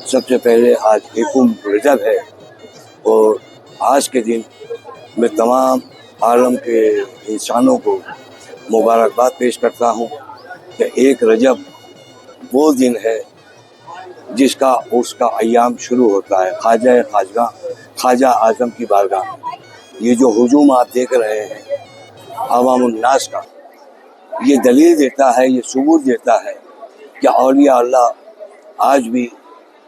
سب سے پہلے آج یکم رجب ہے اور آج کے دن میں تمام عالم کے انسانوں کو مبارکباد پیش کرتا ہوں کہ ایک رجب وہ دن ہے جس کا اس کا ایام شروع ہوتا ہے خواجہ اعظم کی بارگاہ میں۔ یہ جو ہجوم آپ دیکھ رہے ہیں عوام الناس کا، یہ دلیل دیتا ہے، یہ ثبوت دیتا ہے کہ اولیاء اللہ آج بھی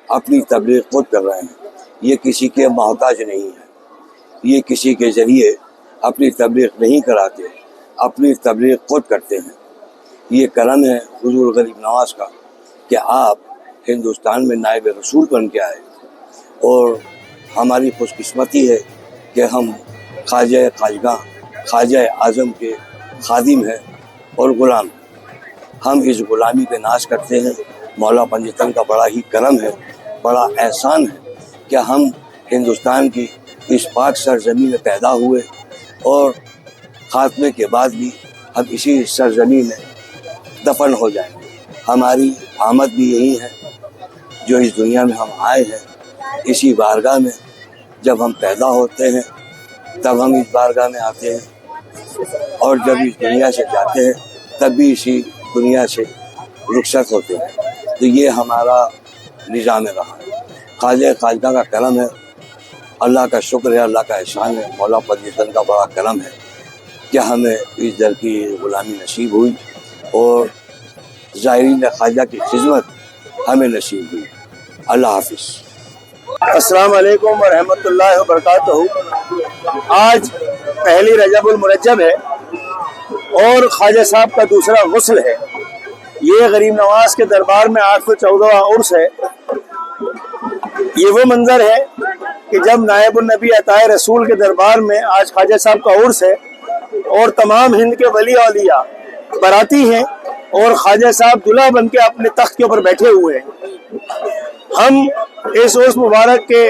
اپنی تبلیغ خود کر رہے ہیں۔ یہ کسی کے محتاج نہیں ہے، یہ کسی کے ذریعے اپنی تبلیغ نہیں کراتے، اپنی تبلیغ خود کرتے ہیں۔ یہ کرم ہے حضور غریب نواز کا کہ آپ ہندوستان میں نائب رسول بن کے آئے، اور ہماری خوش قسمتی ہے کہ ہم خواجہ اعظم کے خادم ہیں اور غلام ہیں۔ ہم اس غلامی پہ ناز کرتے ہیں۔ مولا پنجتن کا بڑا ہی کرم ہے، بڑا احسان ہے کہ ہم ہندوستان کی اس پاک سرزمین میں پیدا ہوئے اور خاتمے کے بعد بھی ہم اسی سرزمین میں دفن ہو جائیں گے۔ ہماری آمد بھی یہی ہے، جو اس دنیا میں ہم آئے ہیں اسی بارگاہ میں۔ جب ہم پیدا ہوتے ہیں تب ہم اس بارگاہ میں آتے ہیں، اور جب اس دنیا سے جاتے ہیں تب بھی اسی دنیا سے رخصت ہوتے ہیں۔ تو یہ ہمارا نظام رہا ہے۔ خواجہ کا کرم ہے، اللہ کا شکر ہے، اللہ کا احسان ہے، مولا پنجتن کا بڑا کرم ہے کہ ہمیں اس در کی غلامی نصیب ہوئی اور زائرین خواجہ کی خدمت ہمیں نصیب ہوئی۔ اللہ حافظ۔ السلام علیکم ورحمۃ اللہ وبرکاتہ۔ آج پہلی رجب المرجب ہے اور خواجہ صاحب کا دوسرا غسل ہے۔ یہ غریب نواز کے دربار میں 814واں عرس ہے۔ یہ وہ منظر ہے کہ جب نائب النبی عطائے رسول کے دربار میں آج خواجہ صاحب کا عرس ہے اور تمام ہند کے ولی اولیاء باراتی ہیں اور خواجہ صاحب دلہا بن کے اپنے تخت کے اوپر بیٹھے ہوئے ہیں۔ ہم اس عرس مبارک کے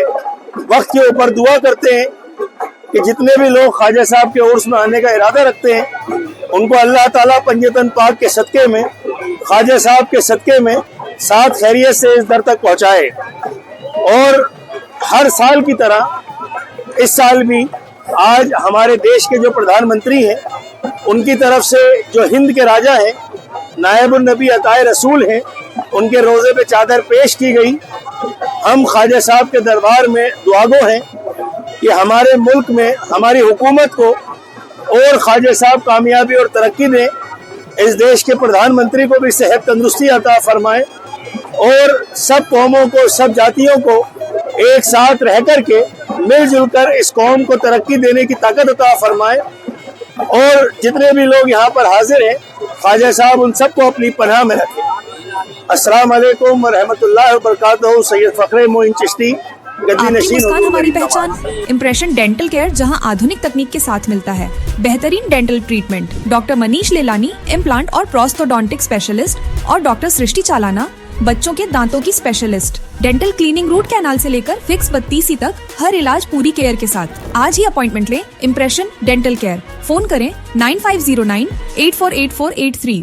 وقت کے اوپر دعا کرتے ہیں کہ جتنے بھی لوگ خواجہ صاحب کے عرس میں آنے کا ارادہ رکھتے ہیں ان کو اللہ تعالیٰ پنجتن پاک کے صدقے میں، خواجہ صاحب کے صدقے میں ساتھ خیریت سے اس در تک پہنچائے۔ اور ہر سال کی طرح اس سال بھی آج ہمارے دیش کے جو پردھان منتری ہیں ان کی طرف سے جو ہند کے راجہ ہیں، نائب النبی عطائے رسول ہیں، ان کے روزے پہ چادر پیش کی گئی۔ ہم خواجہ صاحب کے دربار میں دعاگو ہیں کہ ہمارے ملک میں ہماری حکومت کو اور خواجہ صاحب کامیابی اور ترقی دیں، اس دیش کے پردھان منتری کو بھی صحت تندرستی عطا فرمائے، اور سب قوموں کو، سب جاتیوں کو ایک ساتھ رہ کر کے مل جل کر اس قوم کو ترقی دینے کی طاقت عطا فرمائے۔ اور جتنے بھی لوگ یہاں پر حاضر ہیں خواجہ صاحب ان سب کو اپنی پناہ میں رکھیں۔ السلام علیکم ورحمۃ اللہ وبرکاتہ۔ سید فخر معین چشتی، گدی نشین۔ ہماری پہچان امپریشن ڈینٹل کیئر، جہاں آدھونک تکنیک کے ساتھ ملتا ہے بہترین dental treatment. Doctor Manish Lilani implant اور پروستوڈونٹک اسپیشلسٹ، اور ڈاکٹر سرشٹی چالانا بچوں کے دانتوں کی specialist. Dental cleaning root canal سے لے کر فکس 32 تک ہر علاج پوری کیئر کے ساتھ۔ آج ہی اپوائنٹمنٹ لیں۔ امپریشن ڈینٹل کیئر، فون کریں 9509 848483۔